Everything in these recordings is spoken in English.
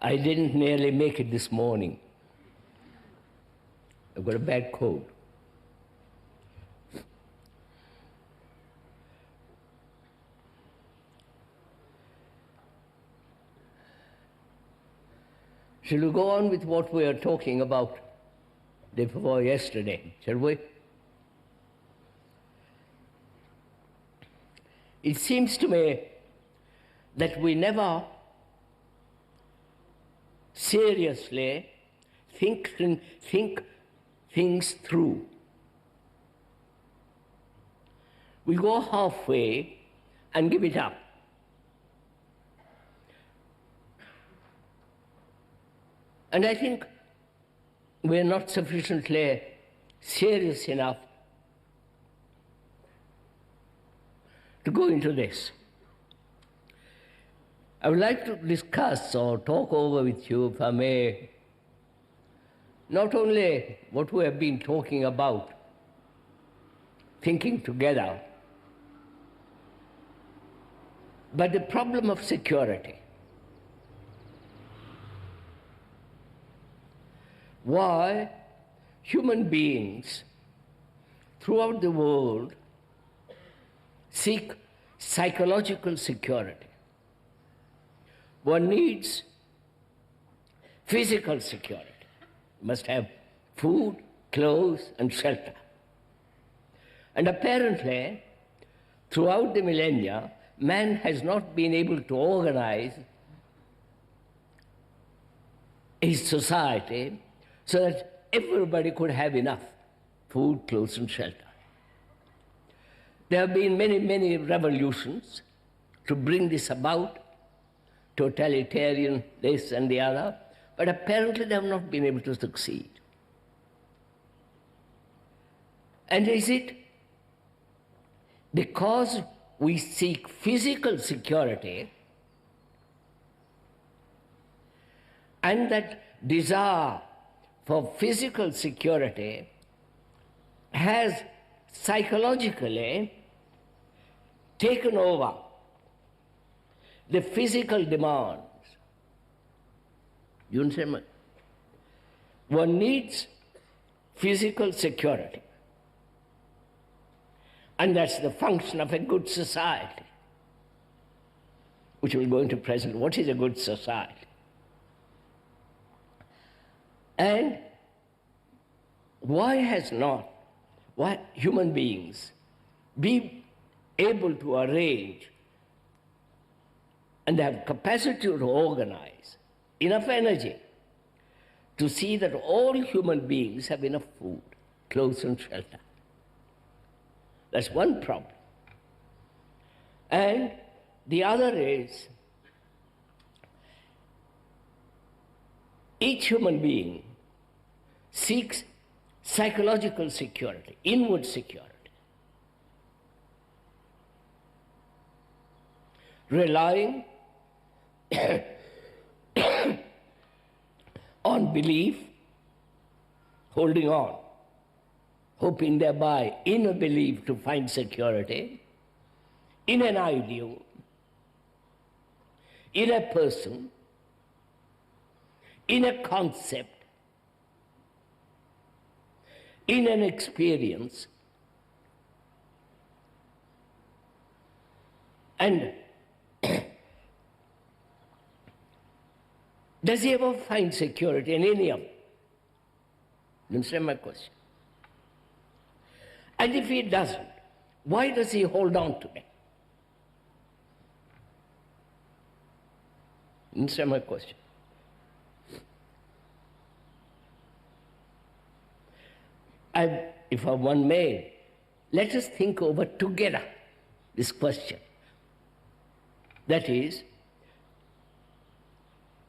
I didn't nearly make it this morning. I've got a bad cold. Shall we go on with what we were talking about day before yesterday, shall we? It seems to me that we never seriously think things through. We go halfway and give it up. And I think we're not sufficiently serious enough to go into this. I would like to discuss or talk over with you, if I may, not only what we have been talking about, thinking together, but the problem of security. Why human beings throughout the world seek psychological security. One needs physical security. You must have food, clothes, and shelter. And apparently, throughout the millennia, man has not been able to organize his society so that everybody could have enough food, clothes, and shelter. There have been many, many revolutions to bring this about, totalitarian, this and the other, but apparently they have not been able to succeed. And is it because we seek physical security and that desire for physical security has psychologically taken over the physical demands? You understand? One needs physical security. And that's the function of a good society, which we'll go into presently. What is a good society? And why human beings be able to arrange and have capacity to organize enough energy to see that all human beings have enough food, clothes, and shelter? That's one problem. And the other is, each human being seeks psychological security, inward security, relying on belief, holding on, hoping thereby in a belief to find security, in an ideal, in a person, in a concept, in an experience. And does he ever find security in any of them? You understand my question? And if he doesn't, why does he hold on to them? You understand my question? If one may, let us think over together this question. That is,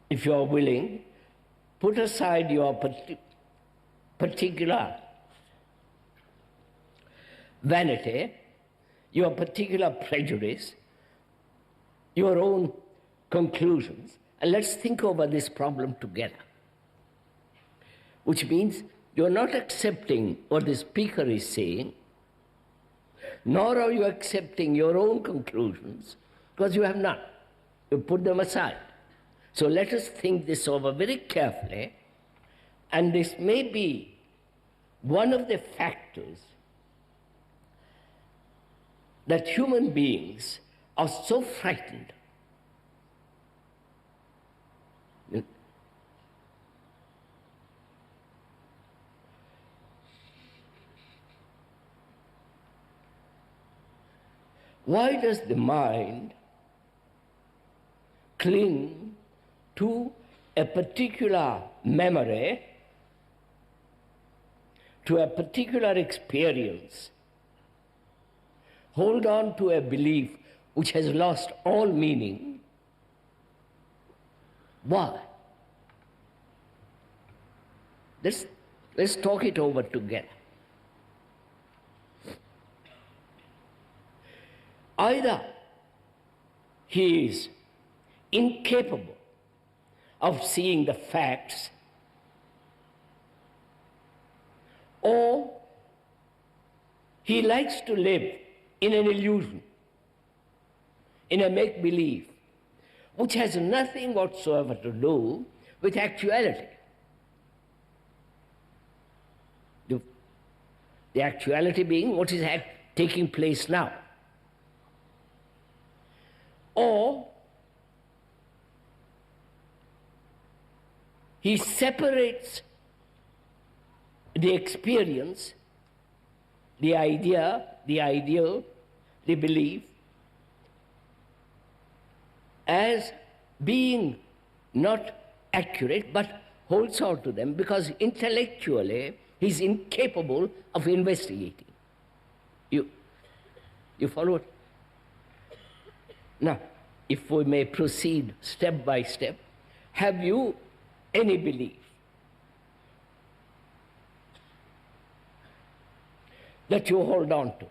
if you are willing, put aside your particular vanity, your particular prejudice, your own conclusions, and let's think over this problem together. Which means you're not accepting what the speaker is saying, nor are you accepting your own conclusions, because you have none. You put them aside. So let us think this over very carefully, and this may be one of the factors that human beings are so frightened. Why does the mind cling to a particular memory, to a particular experience, hold on to a belief which has lost all meaning? Why? Let's talk it over together. Either he is incapable of seeing the facts, or he likes to live in an illusion, in a make-believe, which has nothing whatsoever to do with actuality. The actuality being what is taking place now. Or he separates the experience, the idea, the ideal, the belief, as being not accurate, but holds on to them because intellectually he's incapable of investigating. You follow it? Now, if we may proceed step by step, have you any belief that you hold on to?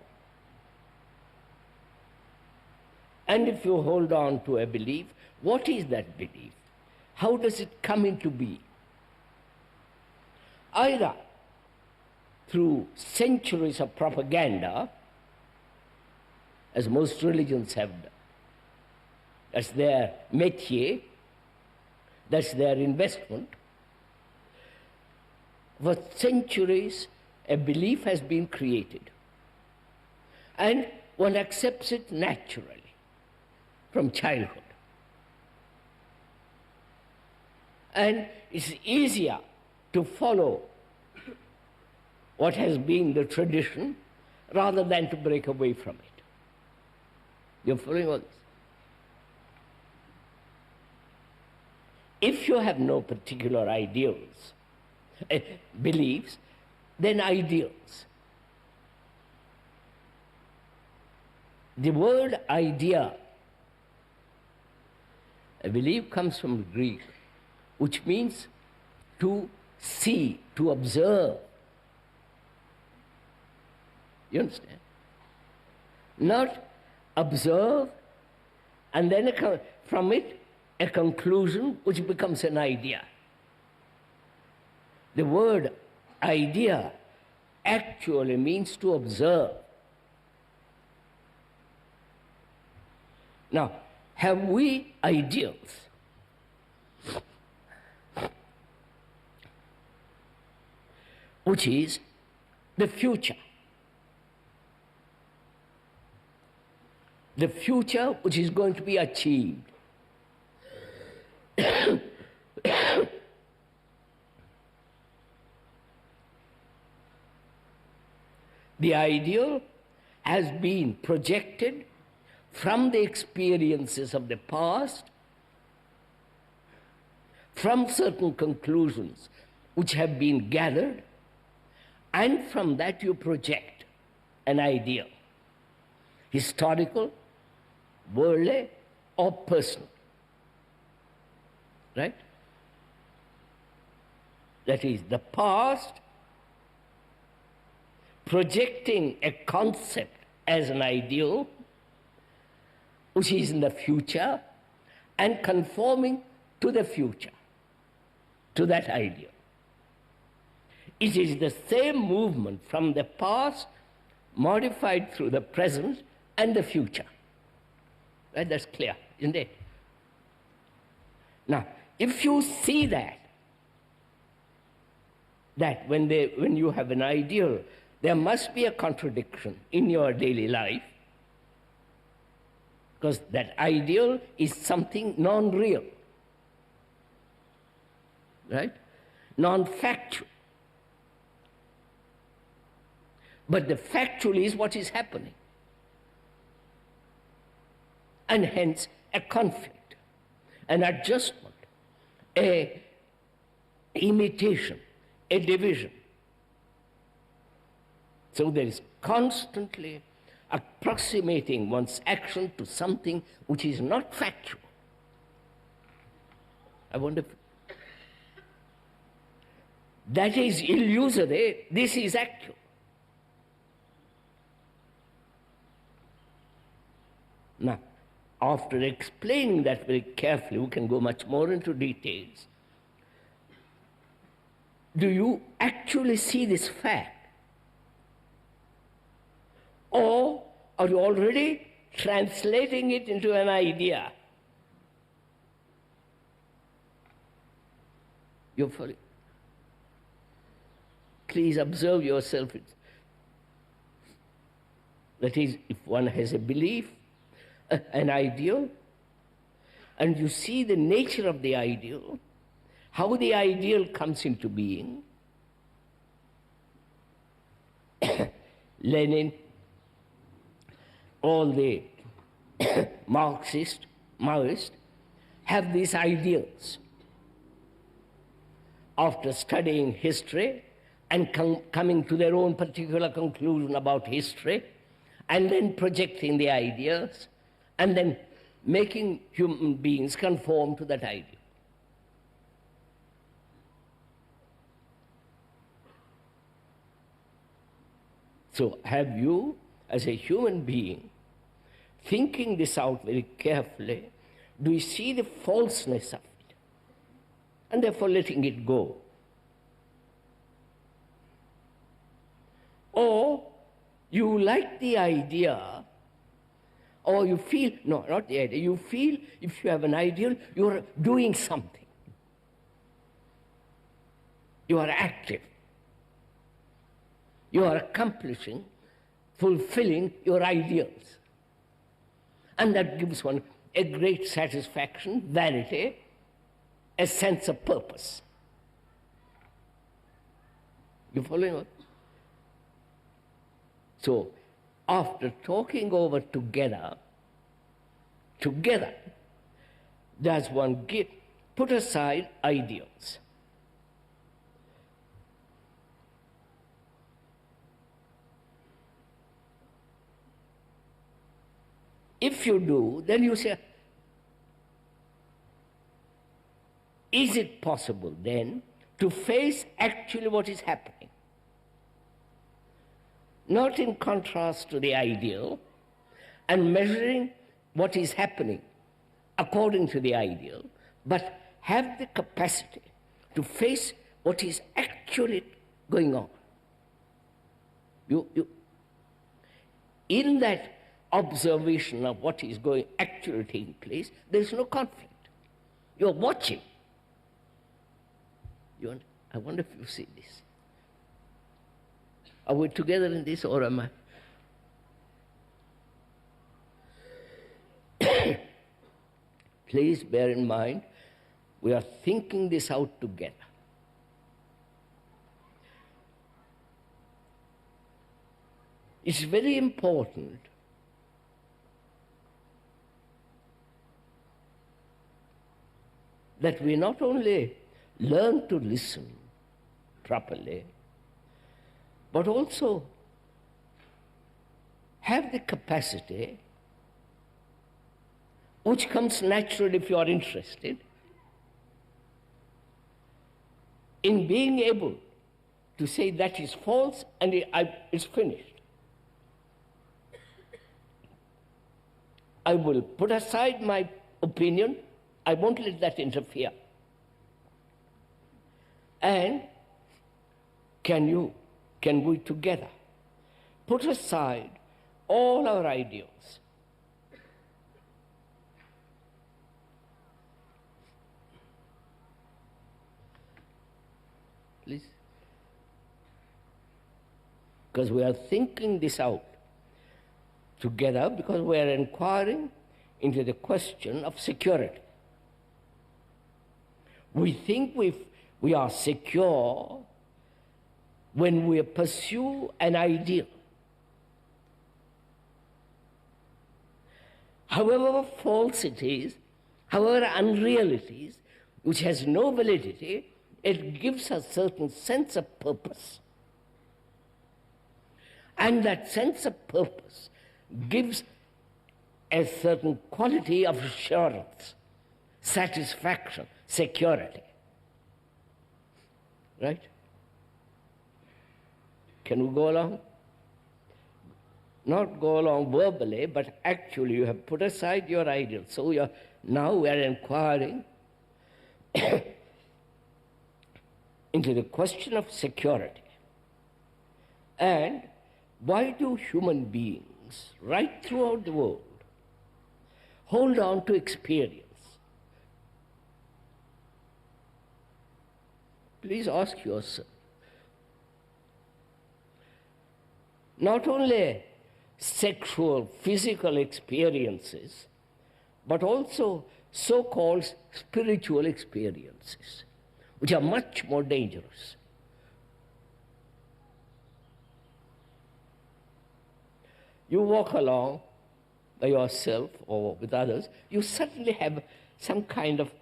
And if you hold on to a belief, what is that belief? How does it come into being? Either through centuries of propaganda, as most religions have done. That's their métier, that's their investment. For centuries, a belief has been created. And one accepts it naturally from childhood. And it's easier to follow what has been the tradition rather than to break away from it. You're following all this? If you have no particular ideals, beliefs, then ideals. The word idea, I believe, comes from Greek, which means to see, to observe. You understand? Not observe and then from it a conclusion which becomes an idea. The word idea actually means to observe. Now, have we ideals? Which is the future. The future which is going to be achieved. The ideal has been projected from the experiences of the past, from certain conclusions which have been gathered, and from that you project an ideal, historical, worldly, or personal. Right? That is, the past projecting a concept as an ideal which is in the future and conforming to the future, to that ideal. It is the same movement from the past modified through the present and the future. Right? That's clear, isn't it? Now, if you see that when you have an ideal, there must be a contradiction in your daily life, because that ideal is something non-real, right? Non-factual. But the factual is what is happening. And hence a conflict, an adjustment, a imitation, a division. So there is constantly approximating one's action to something which is not factual. I wonder if that is illusory, this is actual. Now, after explaining that very carefully, we can go much more into details. Do you actually see this fact? Or are you already translating it into an idea? You're following? Please observe yourself. That is, if one has a belief, an ideal, and you see the nature of the ideal, how the ideal comes into being. Lenin, all the Maoists have these ideals. After studying history and coming to their own particular conclusion about history, and then projecting the ideas, and then making human beings conform to that ideal. So have you, as a human being, thinking this out very carefully, do you see the falseness of it? And therefore letting it go. Or you like the idea, or you feel, no, not the idea, you feel if you have an ideal, you're doing something. You are active. You are accomplishing, fulfilling your ideals. And that gives one a great satisfaction, vanity, a sense of purpose. You following what? So, after talking over together, does one put aside ideals. If you do, then you say, is it possible then to face actually what is happening? Not in contrast to the ideal, and measuring what is happening according to the ideal, but have the capacity to face what is actually going on. In that observation of what is actually taking place, there is no conflict. You're watching. I wonder if you see this. Are we together in this, or am I? Please bear in mind, we are thinking this out together. It's very important that we not only learn to listen properly, but also have the capacity, which comes naturally if you are interested, in being able to say that is false and it's finished. I will put aside my opinion, I won't let that interfere. And can we together put aside all our ideals please. Because we are thinking this out together, because we are inquiring into the question of security. We think we are secure when we pursue an ideal. However false it is, however unreal it is, which has no validity, it gives a certain sense of purpose. And that sense of purpose gives a certain quality of assurance, satisfaction, security. Right? Can we go along? Not go along verbally, but actually you have put aside your ideals. So now we are inquiring into the question of security. And why do human beings, right throughout the world, hold on to experience? Please ask yourself. Not only sexual, physical experiences, but also so-called spiritual experiences, which are much more dangerous. You walk along by yourself or with others, you suddenly have some kind of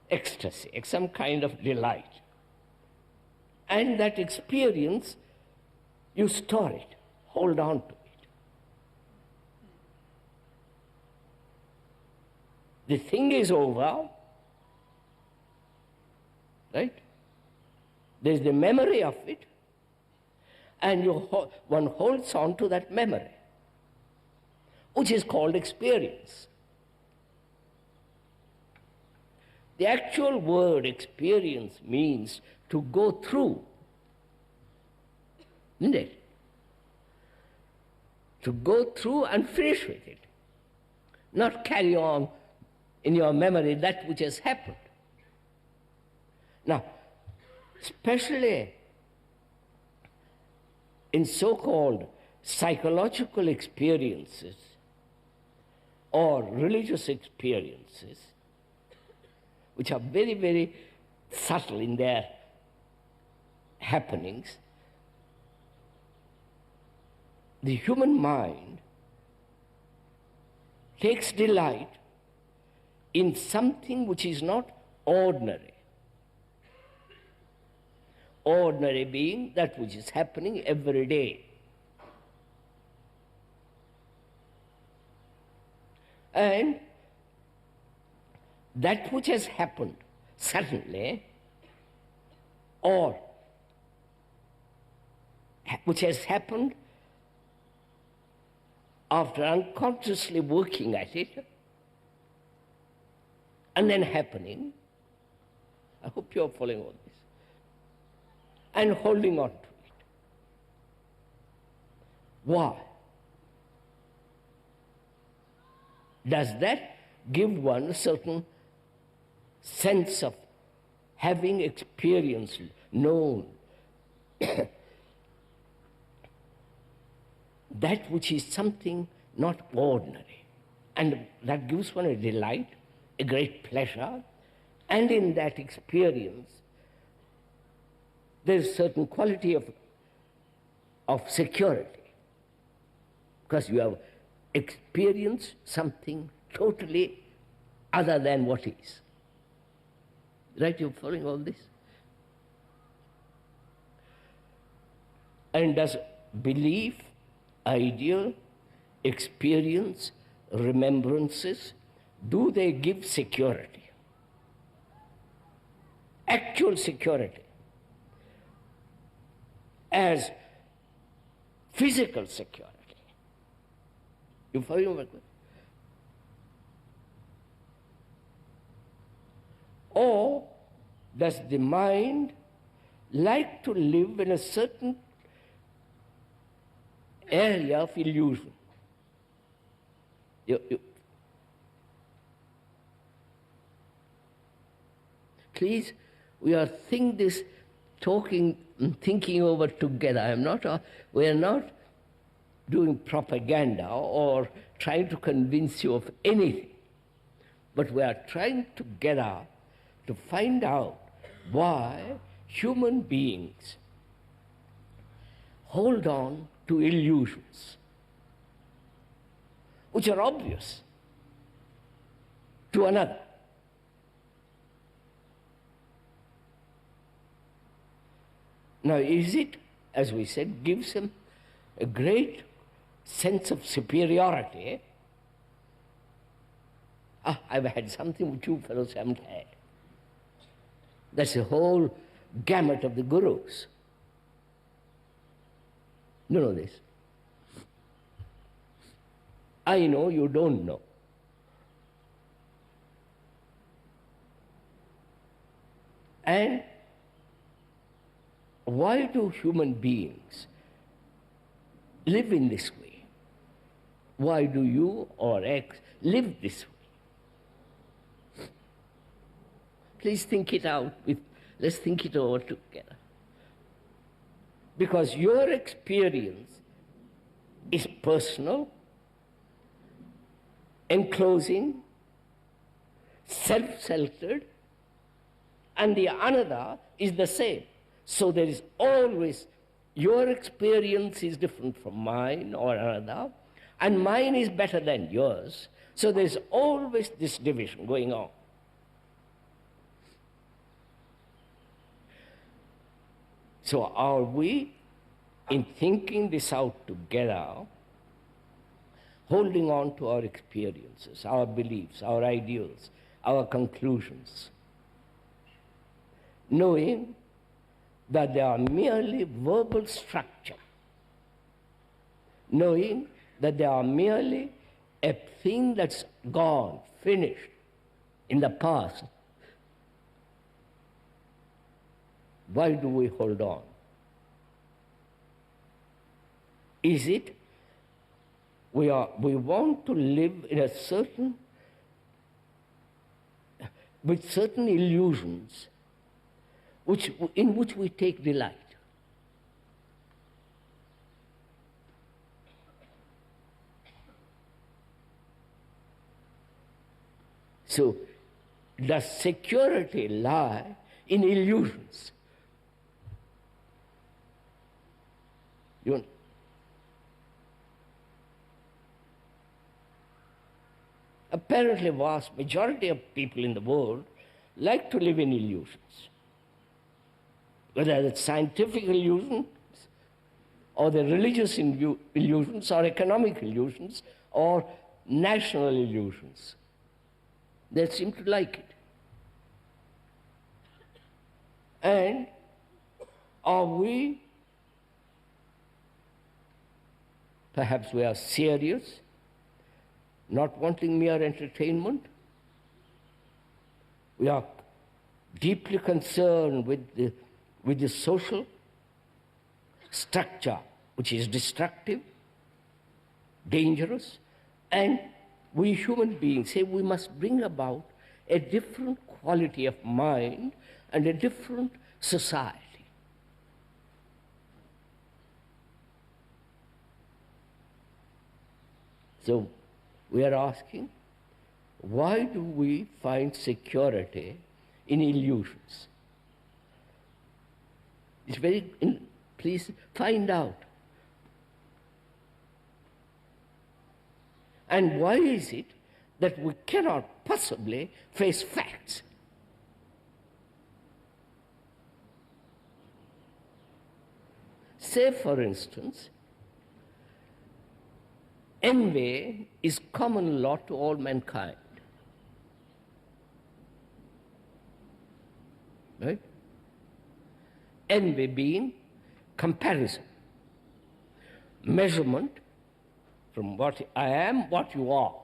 ecstasy, some kind of delight. And that experience, you store it, hold on to it. The thing is over, right? There's the memory of it, and one holds on to that memory, which is called experience. The actual word experience means to go through, isn't it? To go through and finish with it, not carry on in your memory that which has happened. Now, especially in so-called psychological experiences or religious experiences, which are very, very subtle in their happenings, the human mind takes delight in something which is not ordinary. Ordinary being that which is happening every day. And that which has happened suddenly, or which has happened after unconsciously working at it, and then happening, I hope you are following all this, and holding on to it. Why? Does that give one a certain sense of having experienced, known that which is something not ordinary? And that gives one a delight, a great pleasure, and in that experience there is a certain quality of security, because you have experienced something totally other than what is. Right, you're following all this? And does belief, ideal, experience, remembrances, do they give security? Actual security. As physical security. You follow me? Or does the mind like to live in a certain area of illusion? Please, we are thinking this talking, thinking over together. We are not doing propaganda or trying to convince you of anything, but we are trying together to find out why human beings hold on to illusions which are obvious to another. Now, is it, as we said, gives him a great sense of superiority? I've had something which you fellows haven't had. That's the whole gamut of the gurus. You know this. I know, you don't know. And why do human beings live in this way? Why do you or X live this way? Please think it out. Let's think it over together. Because your experience is personal, enclosing, self-centered, and the another is the same. So there is always, your experience is different from mine or another, and mine is better than yours. So there is always this division going on. So are we, in thinking this out together, holding on to our experiences, our beliefs, our ideals, our conclusions, knowing that they are merely verbal structure, knowing that they are merely a thing that's gone, finished, in the past? Why do we hold on? Is it we want to live in a certain, with certain illusions in which we take delight? So, does security lie in illusions? Apparently, vast majority of people in the world like to live in illusions. Whether it's scientific illusions, or the religious illusions, or economic illusions, or national illusions. They seem to like it. And are we, perhaps we are serious, not wanting mere entertainment? We are deeply concerned with the social structure, which is destructive, dangerous, and we human beings say we must bring about a different quality of mind and a different society. So we are asking, why do we find security in illusions? It's very, please find out. And why is it that we cannot possibly face facts? Say, for instance, envy is common law to all mankind. Right? Envy being comparison, measurement from what I am, what you are.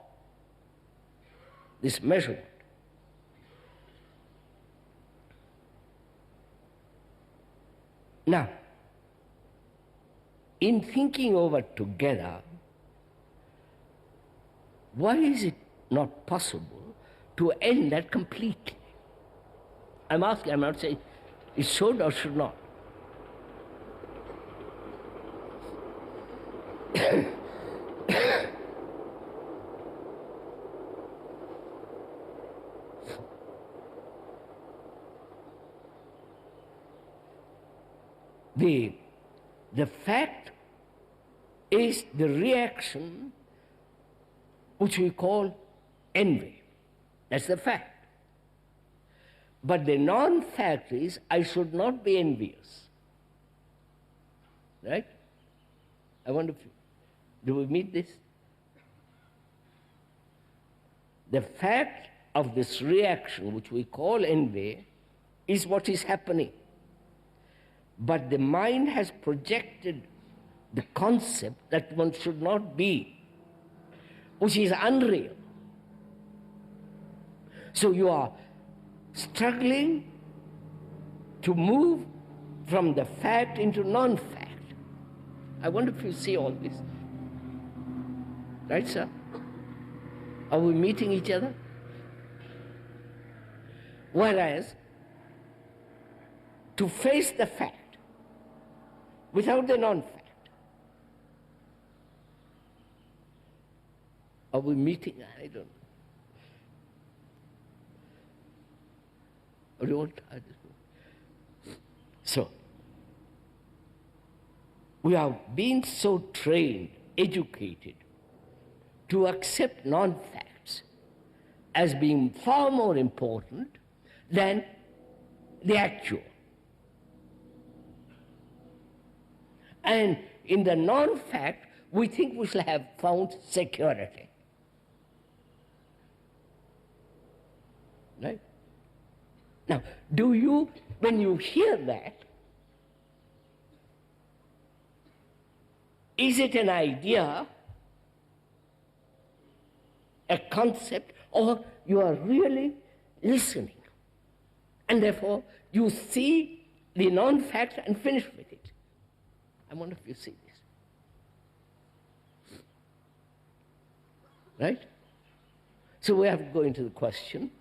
This measurement. Now, in thinking over together, why is it not possible to end that completely? I'm asking, I'm not saying it should or should not. The fact is the reaction which we call envy. That's the fact. But the non-fact is I should not be envious. Right? I wonder if do we meet this? The fact of this reaction, which we call envy, is what is happening. But the mind has projected the concept that one should not be, which is unreal. So you are struggling to move from the fact into non-fact. I wonder if you see all this. Right, sir? Are we meeting each other? Whereas, to face the fact without the non-fact, are we meeting? I don't know. Or you want, so, we have been so trained, educated, to accept non-facts as being far more important than the actual. And in the non-fact, we think we shall have found security. Right? Now, do you, when you hear that, is it an idea, a concept, or you are really listening? And therefore, you see the non-fact and finish with it. I wonder if you see this. Right? So we have to go into the question.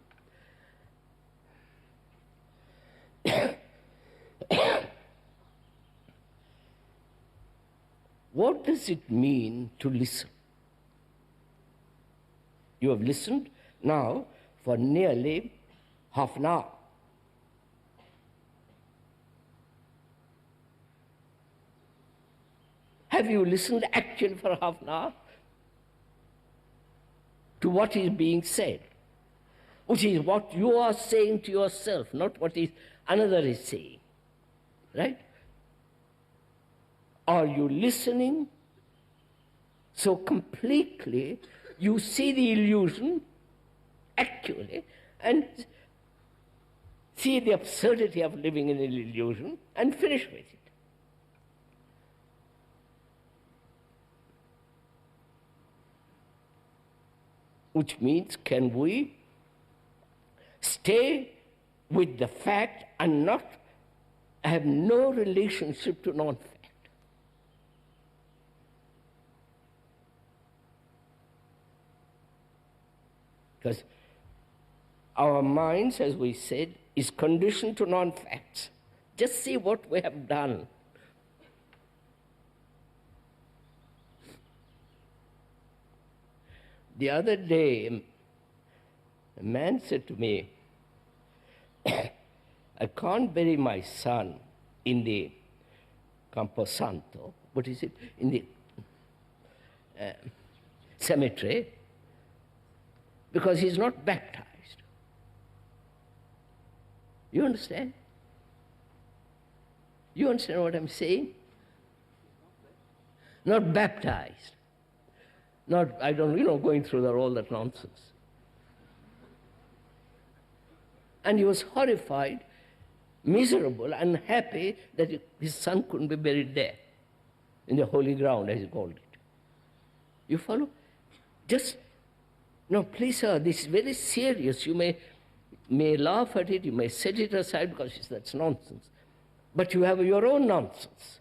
What does it mean to listen? You have listened now for nearly half an hour. Have you listened actually for half an hour to what is being said, which is what you are saying to yourself, not what is another is saying, right? Are you listening so completely you see the illusion actually and see the absurdity of living in an illusion and finish with it? Which means, can we stay with the fact and not have no relationship to non-fact? Because our minds, as we said, is conditioned to non-facts. Just see what we have done. The other day, a man said to me, I can't bury my son in the Camposanto, what is it, in the cemetery, because he's not baptized. You understand? You understand what I'm saying? Not baptized. Not, I don't, going through all that nonsense. And he was horrified, miserable, unhappy that his son couldn't be buried there, in the holy ground, as he called it. You follow? Just, no, please, sir, this is very serious. You may laugh at it, you may set it aside because that's nonsense. But you have your own nonsense.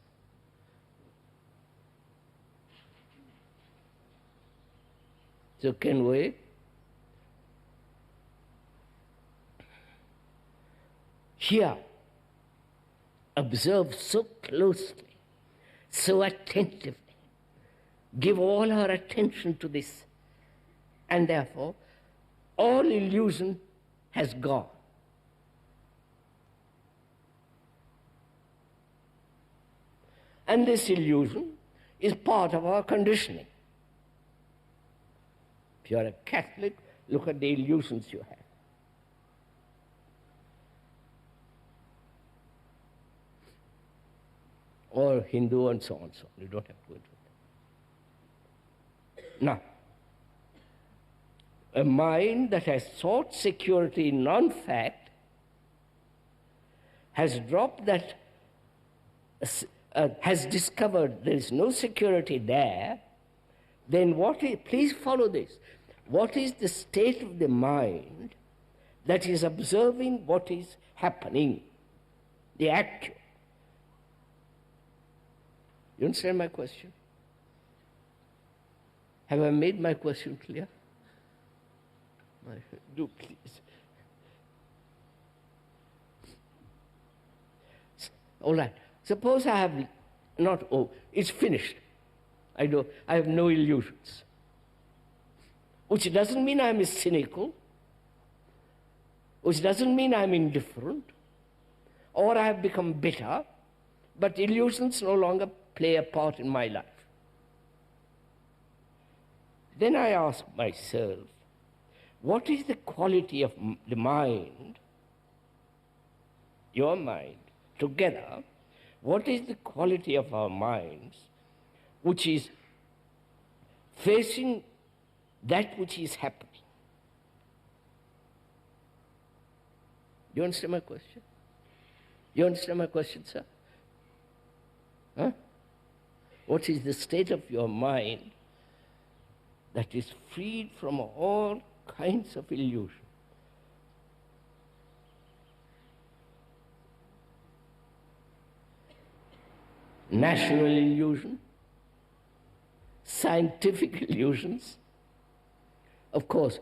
So can we here observe so closely, so attentively, give all our attention to this, and therefore all illusion has gone. And this illusion is part of our conditioning. If you're a Catholic, look at the illusions you have. Or Hindu and so on and so on. You don't have to go into that. Now, a mind that has sought security in non-fact has dropped that, has discovered there is no security there, then what is, please follow this, what is the state of the mind that is observing what is happening, the actual? You understand my question? Have I made my question clear? Do please. All right. Suppose I have not, it's finished. I have no illusions. Which doesn't mean I'm cynical, which doesn't mean I'm indifferent, or I have become bitter, but illusions no longer play a part in my life. Then I ask myself, what is the quality of the mind, your mind, together? What is the quality of our minds which is facing that which is happening? You understand my question? You understand my question, sir? Huh? What is the state of your mind that is freed from all kinds of illusion? National illusion, scientific illusions, of course,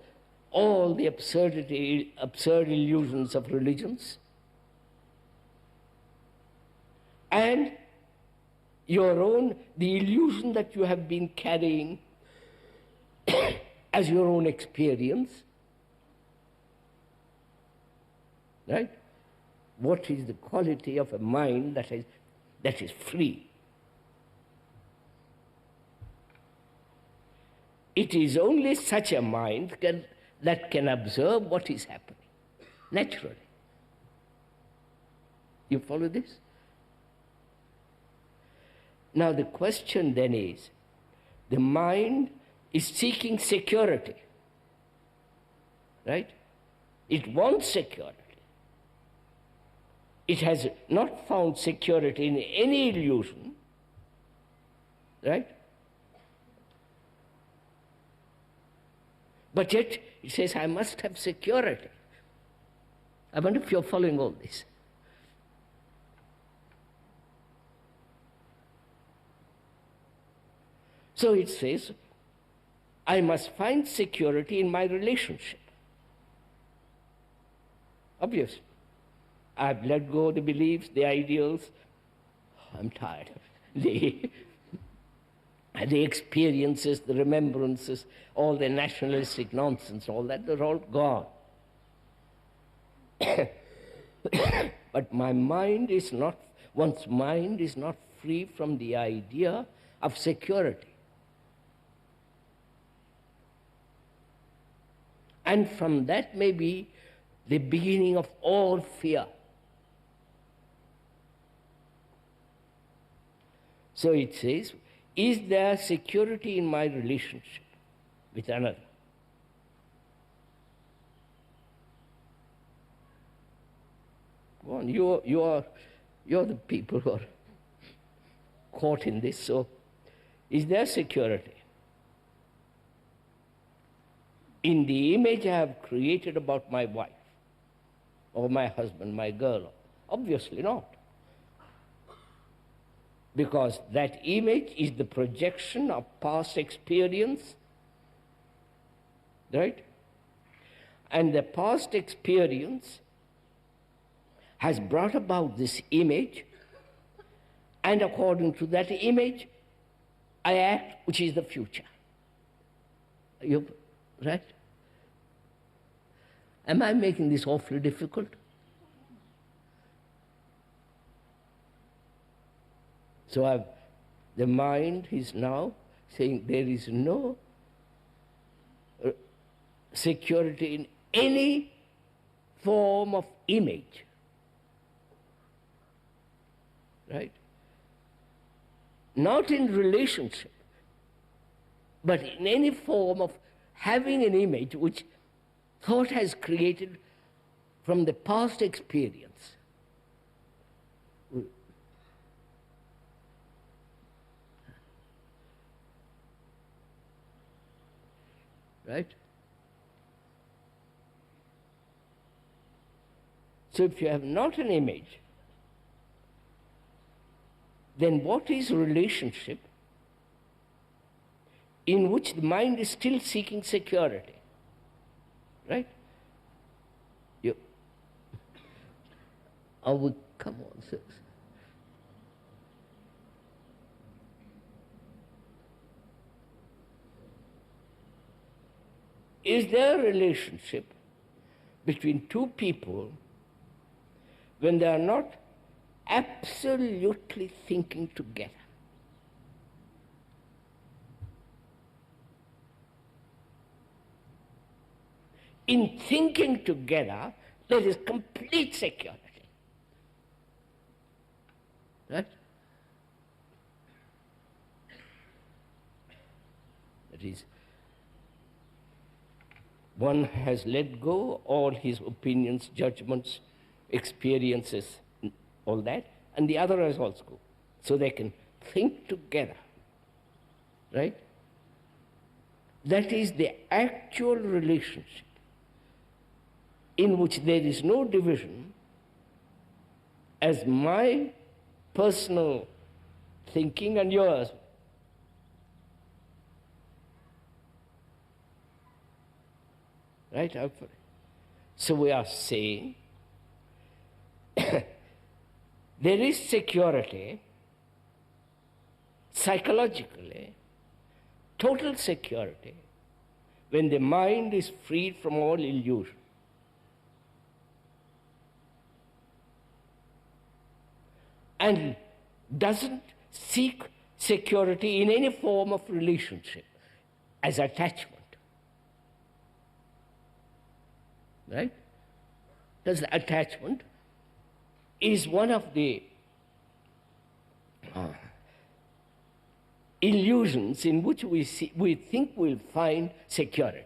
all the absurd illusions of religions, and your own, the illusion that you have been carrying as your own experience, right? What is the quality of a mind that is free? It is only such a mind that can observe what is happening, naturally. You follow this? Now the question then is, the mind is seeking security, right? It wants security. It has not found security in any illusion, right? But yet it says, I must have security. I wonder if you're following all this. So it says, I must find security in my relationship. Obviously. I've let go of the beliefs, the ideals. I'm tired. The experiences, the remembrances, all the nationalistic nonsense, all that, they're all gone. But my mind is not, one's mind is not free from the idea of security. And from that may be the beginning of all fear. So it says, is there security in my relationship with another? Go on, you're the people who are caught in this, so is there security? In the image I have created about my wife, or my husband, my girl? Obviously not. Because that image is the projection of past experience, right? And the past experience has brought about this image, and according to that image, I act, which is the future. You, right? Am I making this awfully difficult? So the mind is now saying there is no security in any form of image. Right? Not in relationship, but in any form of having an image which thought has created from the past experience. Right? So if you have not an image, then what is relationship in which the mind is still seeking security? Right? Come on, sis. Is there a relationship between two people when they are not absolutely thinking together? In thinking together, there is complete security. Right? That is, one has let go all his opinions, judgments, experiences, all that, and the other has also go. So they can think together. Right? That is the actual relationship in which there is no division as my personal thinking and yours. Right? So we are saying there is security, psychologically, total security, when the mind is freed from all illusion. And doesn't seek security in any form of relationship as attachment. Right? Because the attachment is one of the illusions in which we think we'll find security.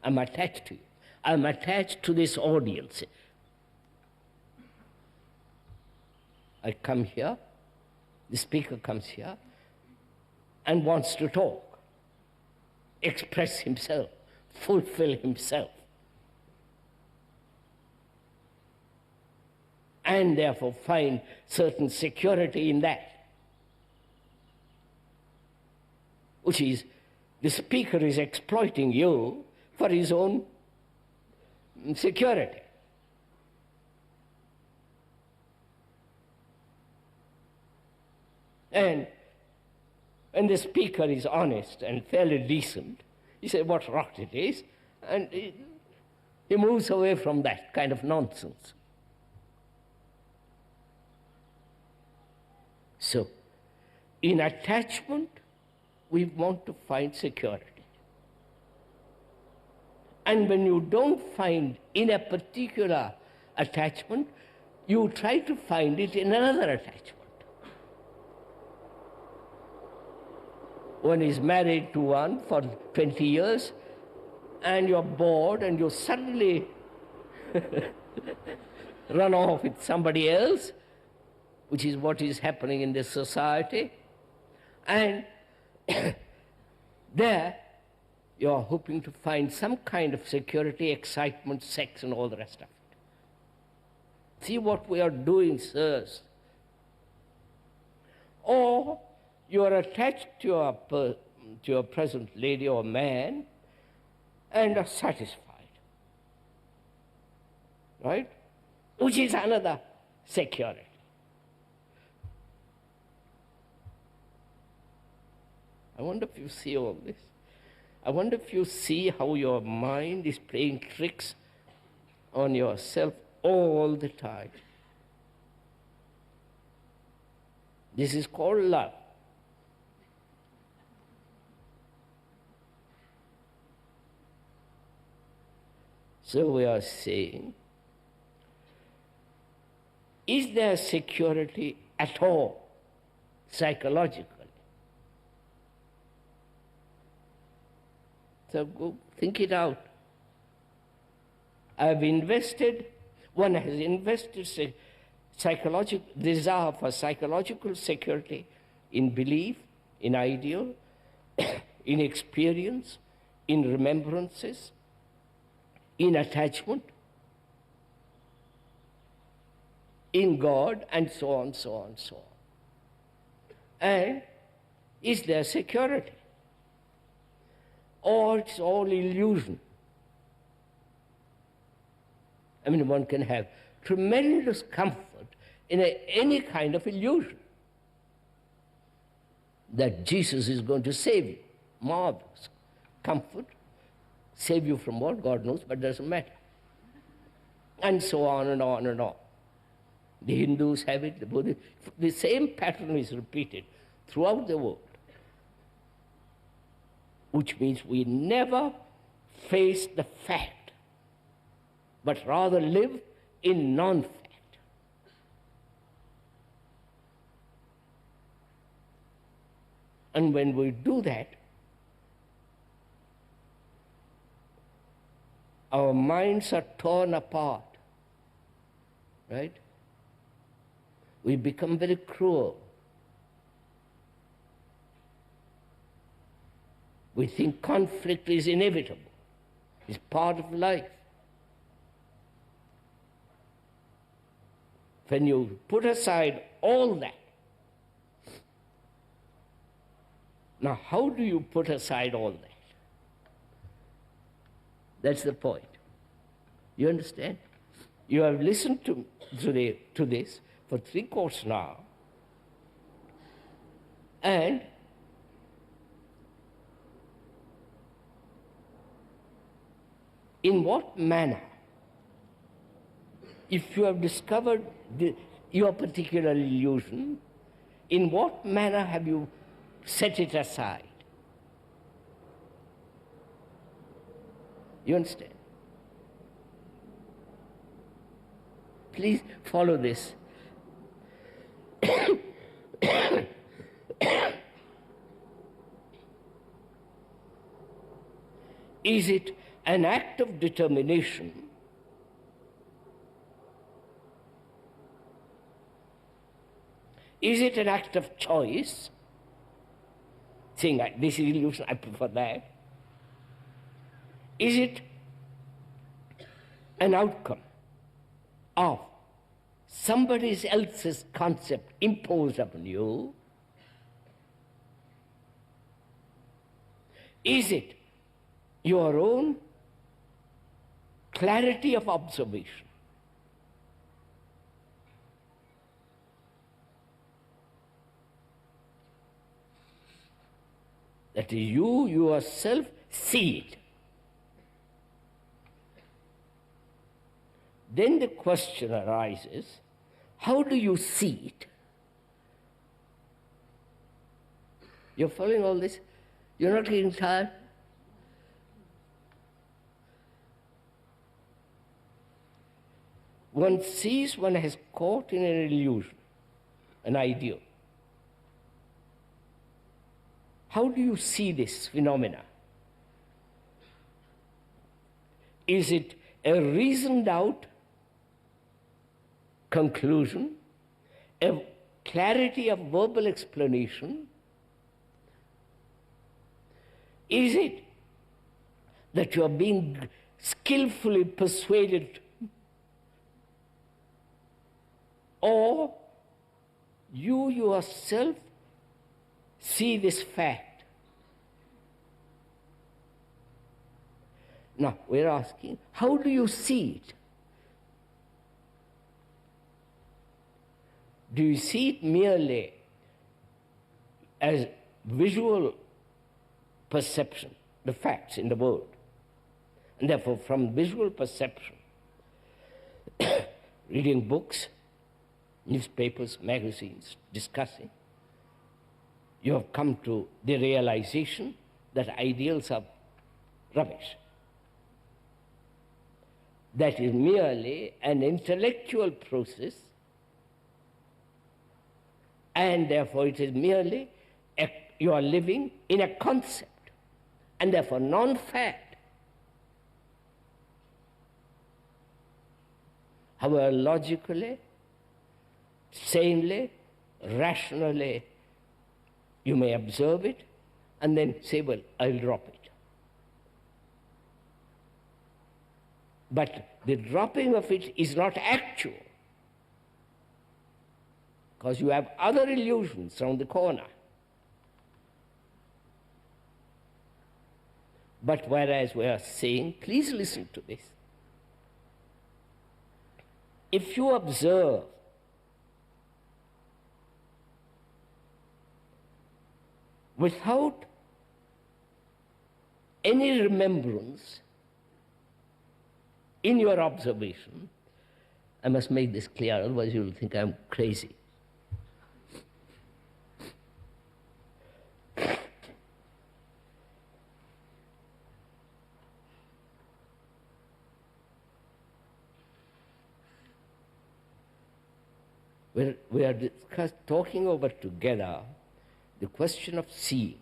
I'm attached to you. I'm attached to this audience. I come here, the speaker comes here and wants to talk, express himself, fulfill himself. And therefore find certain security in that. Which is, the speaker is exploiting you for his own security. And when the speaker is honest and fairly decent, he says what rot it is, and he moves away from that kind of nonsense. So, in attachment, we want to find security. And when you don't find in a particular attachment, you try to find it in another attachment. One is married to one for 20 years, and you're bored, and you suddenly run off with somebody else, which is what is happening in this society. And there, you're hoping to find some kind of security, excitement, sex, and all the rest of it. See what we are doing, sirs. Or you are attached to your present lady or man and are satisfied. Right? Which is another security. I wonder if you see all this. I wonder if you see how your mind is playing tricks on yourself all the time. This is called love. So we are saying, is there security at all, psychologically? So go think it out. One has invested psychological desire for psychological security in belief, in ideal, in experience, in remembrances, in attachment, in God, and so on, so on, so on. And is there security? Or it's all illusion? I mean, one can have tremendous comfort in any kind of illusion that Jesus is going to save you. Marvelous. Comfort. Save you from what? God knows, but doesn't matter. And so on and on and on. The Hindus have it, the Buddhists. The same pattern is repeated throughout the world. Which means we never face the fact, but rather live in non-fact. And when we do that, our minds are torn apart, right? We become very cruel. We think conflict is inevitable. It's part of life. When you put aside all that, now how do you put aside all that? That's the point. You understand? You have listened to this for 3 quarters now, and in what manner, if you have discovered your particular illusion, in what manner have you set it aside? You understand? Please follow this. Is it an act of determination? Is it an act of choice? Saying, this is illusion, I prefer that. Is it an outcome of somebody else's concept imposed upon you? Is it your own clarity of observation? That is, you yourself see it. Then the question arises, how do you see it? You're following all this? You're not getting tired? One sees one has caught in an illusion, an ideal. How do you see this phenomena? Is it a reasoned out conclusion, a clarity of verbal explanation? Is it that you are being skillfully persuaded, or you yourself see this fact? Now, we're asking, how do you see it? Do you see it merely as visual perception, the facts in the world? And therefore, from visual perception, reading books, newspapers, magazines, discussing, you have come to the realization that ideals are rubbish. That is merely an intellectual process, and therefore it is merely you are living in a concept, and therefore non-fact. However, logically, sanely, rationally, you may observe it and then say, well, I'll drop it. But the dropping of it is not actual, because you have other illusions around the corner. But whereas we are saying, please listen to this, if you observe without any remembrance in your observation, I must make this clear, otherwise you will think I'm crazy. We are talking over together the question of seeing.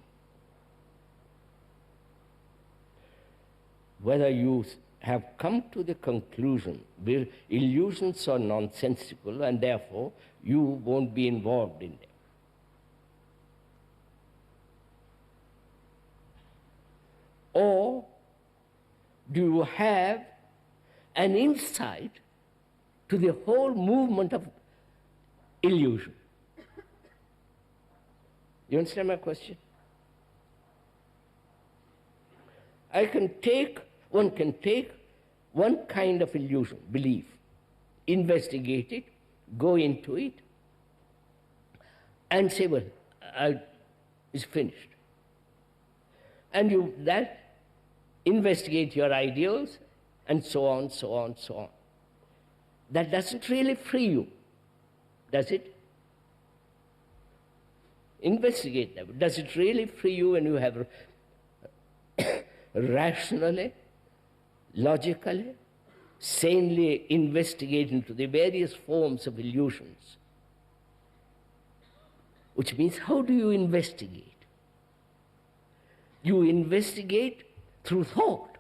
Whether you have come to the conclusion where illusions are nonsensical and therefore you won't be involved in them. Or do you have an insight to the whole movement of illusion? You understand my question? One can take one kind of illusion, belief, investigate it, go into it, and say, well, it's finished. And you then investigate your ideals, and so on, so on, so on. That doesn't really free you, does it? Investigate that. Does it really free you when you have rationally, logically, sanely investigate into the various forms of illusions? Which means, how do you investigate? You investigate through thought,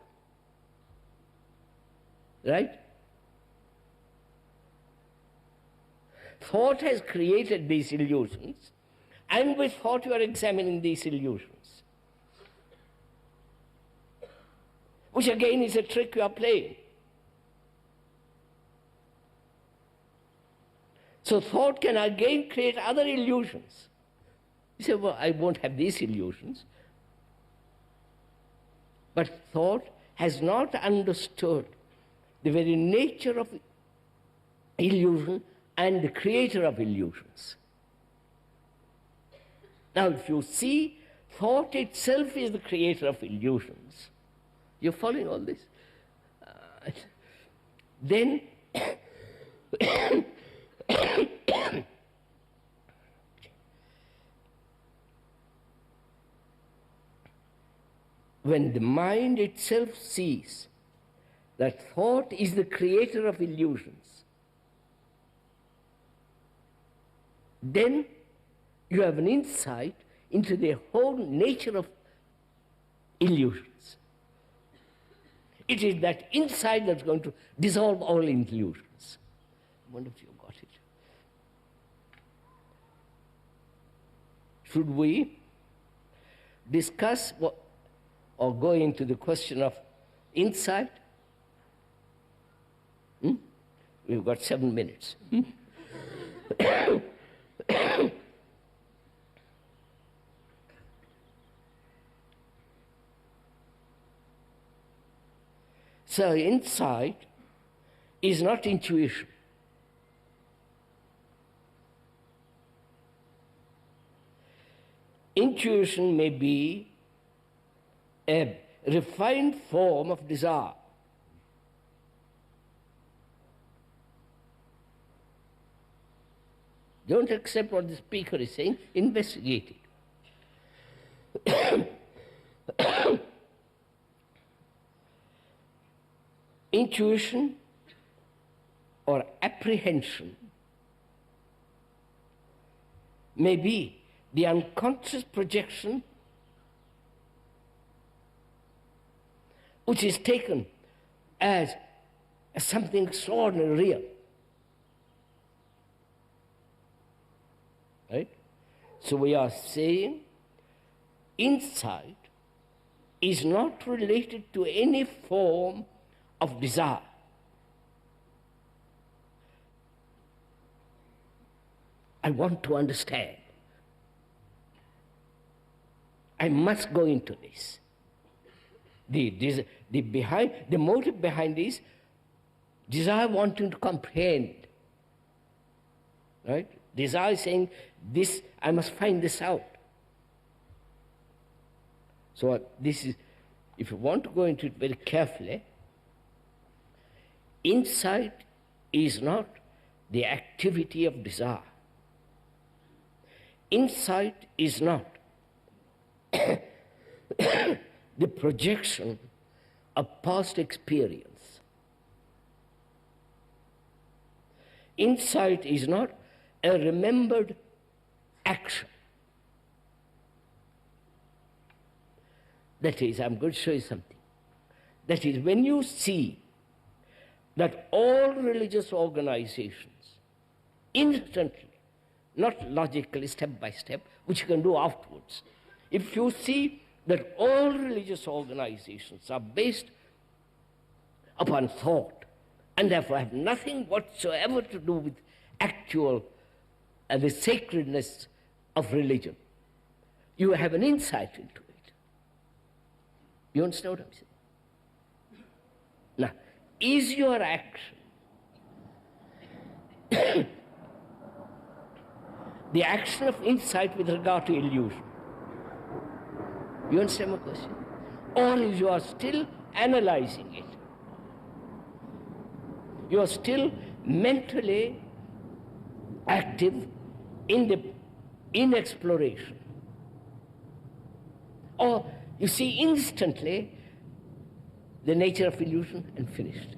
right? Thought has created these illusions, and with thought you are examining these illusions, which again is a trick you are playing. So thought can again create other illusions. You say, well, I won't have these illusions. But thought has not understood the very nature of illusion and the creator of illusions. Now, if you see thought itself is the creator of illusions, you're following all this? Then when the mind itself sees that thought is the creator of illusions, then you have an insight into the whole nature of illusions. It is that insight that's going to dissolve all illusions. I wonder if you got it. Should we discuss or go into the question of insight? We've got 7 minutes. So insight is not intuition. Intuition may be a refined form of desire. Don't accept what the speaker is saying, investigate it. Intuition or apprehension may be the unconscious projection which is taken as something extraordinary real. Right? So we are saying insight is not related to any form of desire. I want to understand. I must go into this. The motive behind this desire wanting to comprehend. Right? Desire saying, this, I must find this out. So this is, if you want to go into it very carefully, insight is not the activity of desire. Insight is not the projection of past experience. Insight is not a remembered action. That is, I'm going to show you something. That is, when you see that all religious organizations instantly, not logically, step by step, which you can do afterwards, if you see that all religious organizations are based upon thought and therefore have nothing whatsoever to do with actual the sacredness of religion, you have an insight into it. You understand what I'm saying? Now, is your action the action of insight with regard to illusion? You understand my question? Or you are still analyzing it? You are still mentally active in exploration. Or you see instantly the nature of illusion and finished.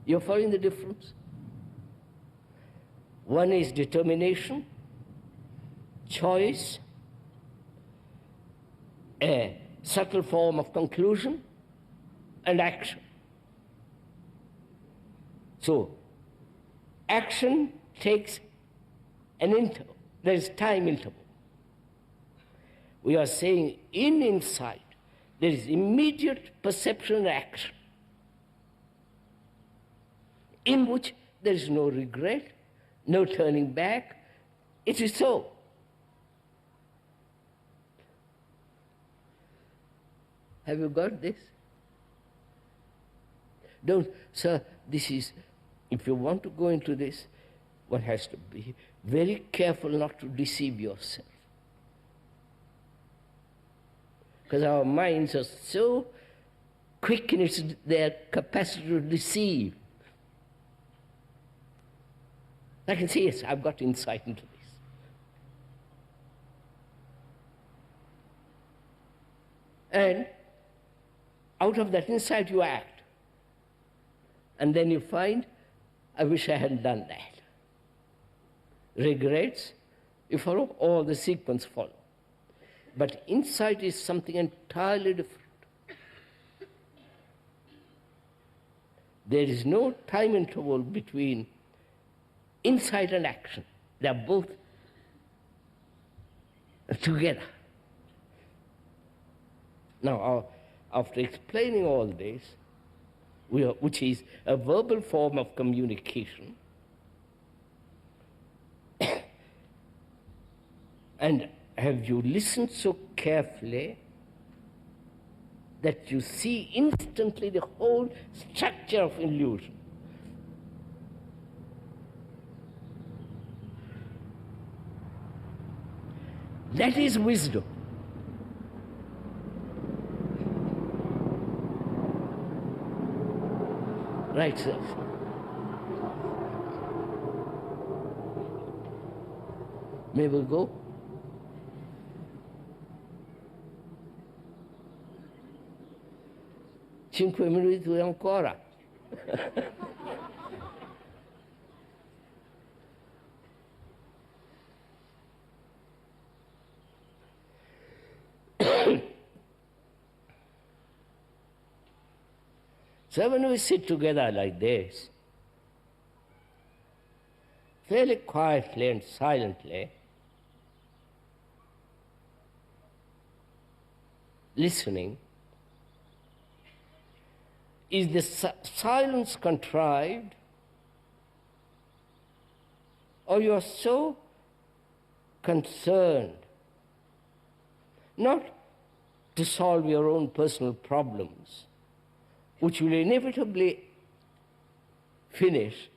You're following the difference? One is determination, choice, a subtle form of conclusion, and action. So, action takes an interval. There is time interval. We are saying in insight, there is immediate perception and action, in which there is no regret, no turning back. It is so. Have you got this? Don't, sir, this is, if you want to go into this, one has to be very careful not to deceive yourself. Because our minds are so quick in their capacity to deceive. I can say, yes, I've got insight into this. And out of that insight you act. And then you find, I wish I hadn't done that. Regrets, you follow, all the sequence follow. But insight is something entirely different. There is no time interval between insight and action. They are both together. Now, after explaining all this, which is a verbal form of communication, and have you listened so carefully that you see instantly the whole structure of illusion? That is wisdom. Right, sir. May we go? 5 minuti ancora. So when we sit together like this, fairly quietly and silently, listening, is the silence contrived, or you are so concerned not to solve your own personal problems, which will inevitably finish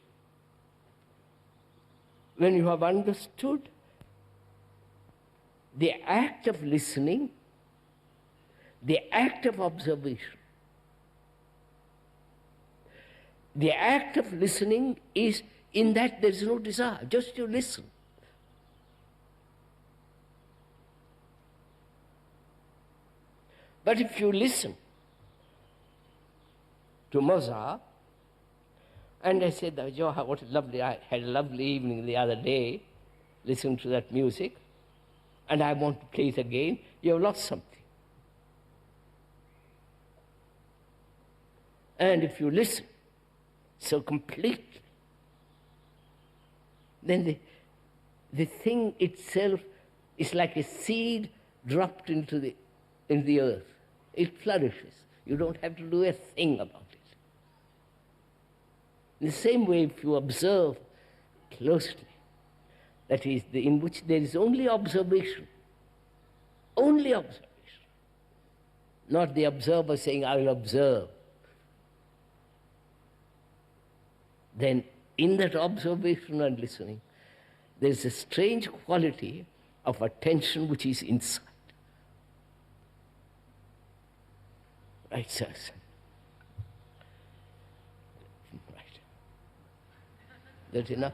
when you have understood the act of listening, the act of observation. The act of listening is in that there is no desire, just you listen. But if you listen to Mozart, and I said, "Oh, what a lovely, I had a lovely evening the other day, listening to that music, and I want to play it again," you have lost something. And if you listen so completely, then the thing itself is like a seed dropped into the earth. It flourishes. You don't have to do a thing about it. In the same way, if you observe closely, that is, in which there is only observation, not the observer saying, "I will observe," then in that observation and listening, there is a strange quality of attention which is inside. Right, sirs? Right. That enough?